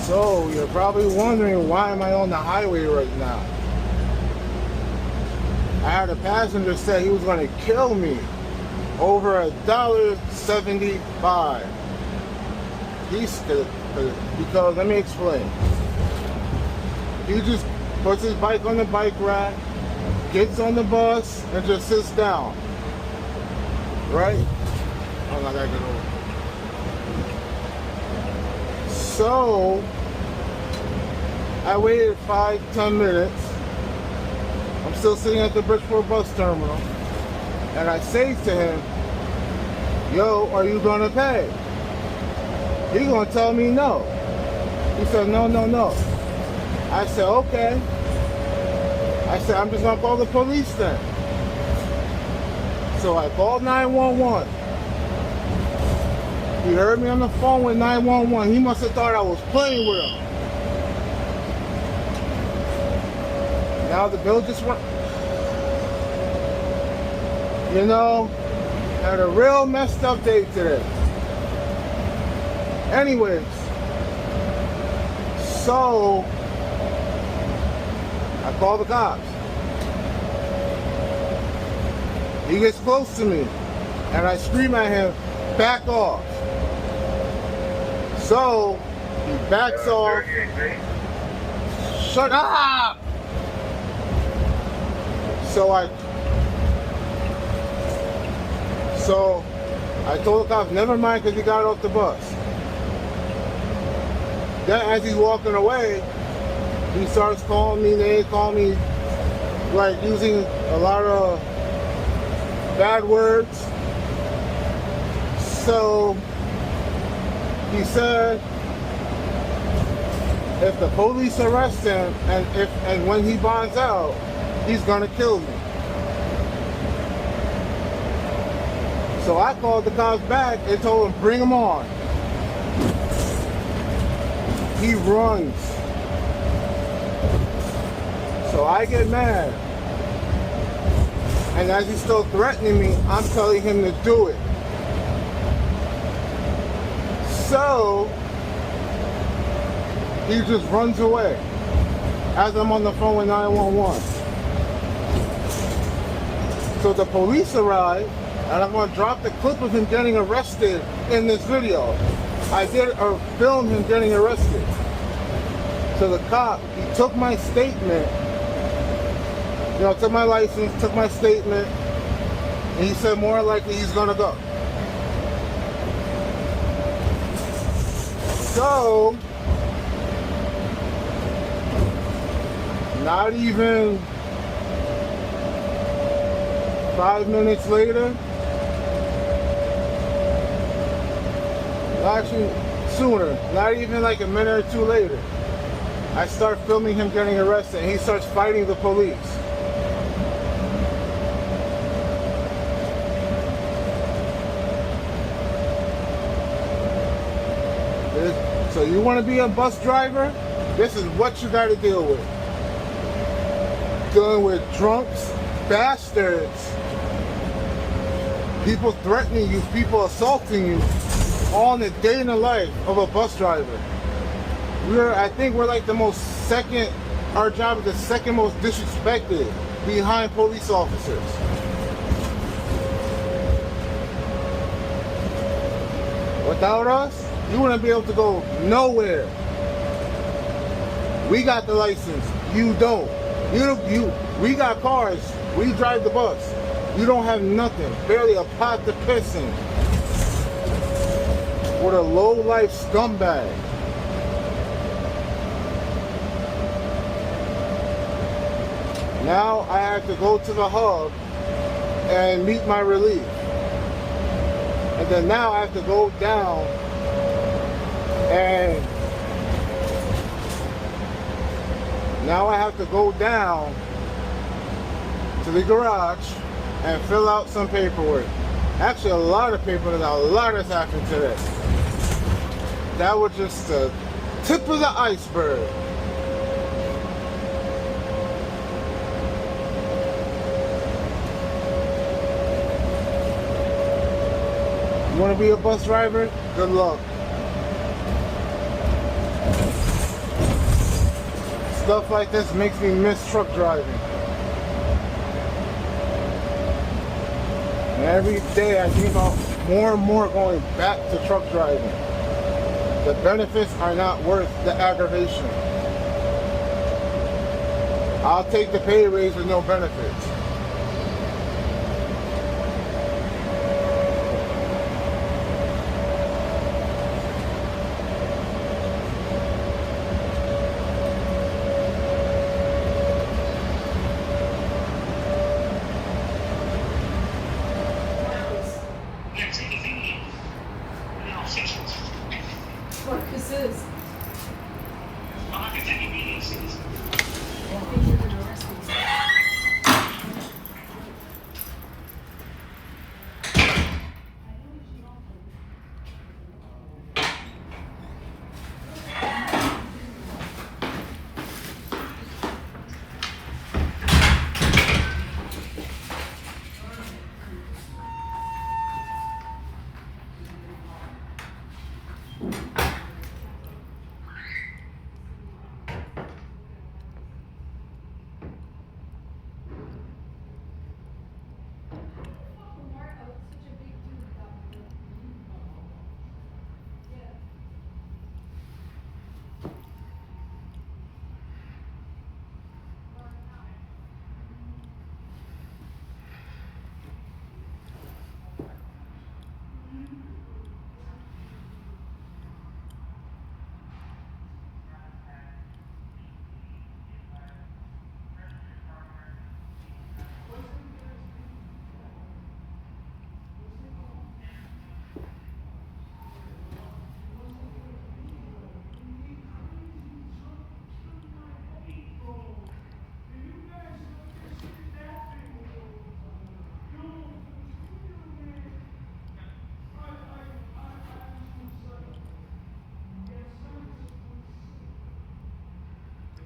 So you're probably wondering, why am I on the highway right now? I had a passenger say he was going to kill me over $1.75. Because let me explain. He just puts his bike on the bike rack, gets on the bus, and just sits down. Right? Oh, I gotta get over. So I waited 5-10 minutes. I'm still sitting at the Bridgeport bus terminal, and I say to him, "Yo, are you gonna pay?" He gonna tell me no. He said, "No, no, no." I said, "Okay." I said, "I'm just gonna call the police then." So I called 911. He heard me on the phone with 911. He must have thought I was playing with him. Now the bill just went. You know, had a real messed up day today. Anyways, so I call the cops. He gets close to me, and I scream at him, "Back off." So he backs off. Shut up! So I told the cops, never mind, because he got off the bus. Then as he's walking away, he starts calling me names, calling me, like, using a lot of bad words. So he said if the police arrest him and when he bonds out, he's gonna kill me. So I called the cops back and told him, bring him on. He runs. So I get mad. And as he's still threatening me, I'm telling him to do it. So he just runs away as I'm on the phone with 911. So the police arrive, and I'm going to drop the clip of him getting arrested in this video. I filmed him getting arrested. So the cop, he took my statement, took my license, took my statement, and he said more likely he's going to go. So, not even 5 minutes later, actually sooner, not even like a minute or two later, I start filming him getting arrested, and he starts fighting the police. So you want to be a bus driver? This is what you got to deal with. Dealing with drunks, bastards, people threatening you, people assaulting you, all in the day in the life of a bus driver. I think we're like our job is the second most disrespected behind police officers. Without us, you wouldn't be able to go nowhere. We got the license, you don't. We got cars, we drive the bus. You don't have nothing, barely a pot to piss in. What a low-life scumbag. Now I have to go to the hub and meet my relief. And then now I have to go down and to the garage and fill out some paperwork. Actually, a lot of paperwork, a lot has happened today. That was just the tip of the iceberg. You want to be a bus driver? Good luck. Stuff like this makes me miss truck driving. And every day I think about more and more going back to truck driving. The benefits are not worth the aggravation. I'll take the pay raise with no benefits. What this is? I think you're gonna arrest me.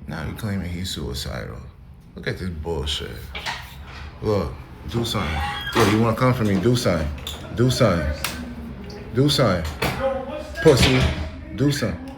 Now you claiming he's suicidal. Look at this bullshit. Look, do something. Look, you wanna come for me? Do something. Do something. Do something. Pussy. Do something.